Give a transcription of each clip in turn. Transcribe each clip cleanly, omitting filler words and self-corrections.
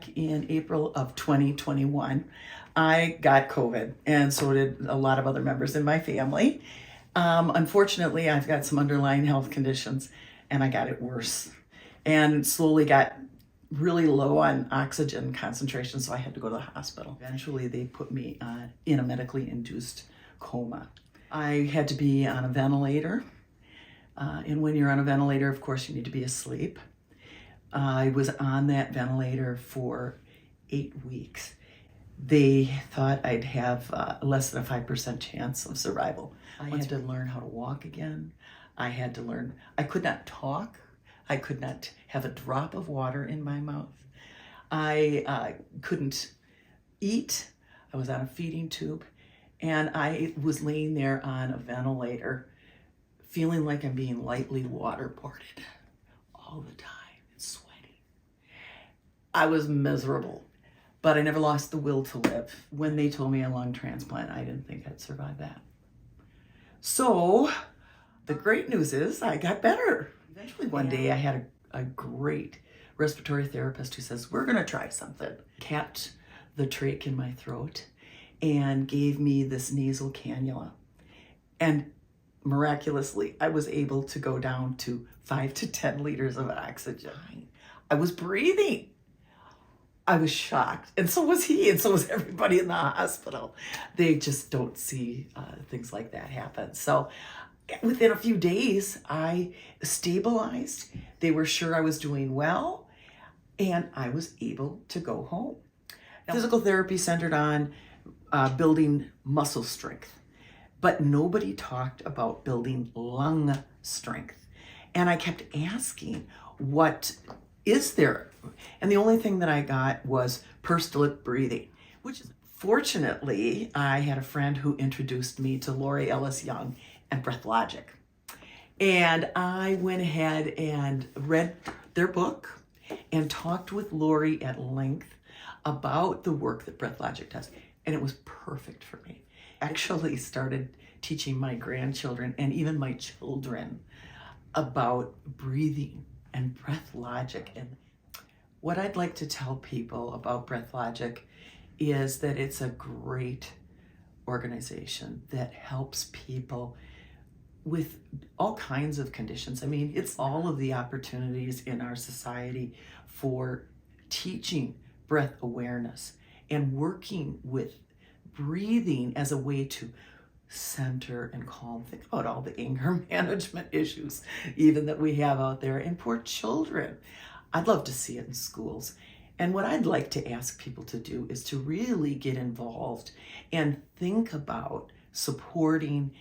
back in April of 2021, I got COVID, and so did a lot of other members in my family. Unfortunately, I've got some underlying health conditions, and I got it worse, and slowly got really low on oxygen concentration, so I had to go to the hospital. Eventually, they put me in a medically induced coma. I had to be on a ventilator, and when you're on a ventilator, of course, you need to be asleep. I was on that ventilator for 8 weeks. They thought I'd have less than a 5% chance of survival. I had to learn how to walk again. I could not talk. I could not have a drop of water in my mouth. I couldn't eat. I was on a feeding tube, and I was laying there on a ventilator, feeling like I'm being lightly waterboarded all the time and sweating. I was miserable, but I never lost the will to live. When they told me a lung transplant, I didn't think I'd survive that. So the great news is I got better. Eventually one day I had a great respiratory therapist who says, we're gonna try something. Capped the trach in my throat and gave me this nasal cannula. And miraculously, I was able to go down to 5 to 10 liters of oxygen. I was breathing. I was shocked, and so was he, and so was everybody in the hospital. They just don't see things like that happen. So within a few days, I stabilized. They were sure I was doing well, and I was able to go home. Now, physical therapy centered on building muscle strength, but nobody talked about building lung strength. And I kept asking, what is there? And the only thing that I got was pursed lip breathing, which is, fortunately, I had a friend who introduced me to Lori Ellis Young and BreathLogic. And I went ahead and read their book and talked with Lori at length about the work that BreathLogic does. And it was perfect for me. Actually started teaching my grandchildren and even my children about breathing and BreathLogic. And what I'd like to tell people about BreathLogic is that it's a great organization that helps people with all kinds of conditions. I mean, it's all of the opportunities in our society for teaching breath awareness and working with breathing as a way to center and calm. Think about all the anger management issues even that we have out there, and poor children. I'd love to see it in schools. And what I'd like to ask people to do is to really get involved and think about supporting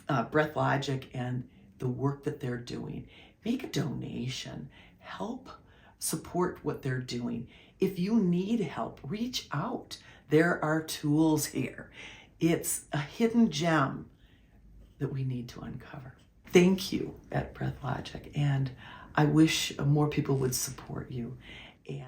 BreathLogic and the work that they're doing. Make a donation. Help support what they're doing. If you need help, reach out. There are tools here. It's a hidden gem that we need to uncover. Thank you at BreathLogic, and I wish more people would support you. And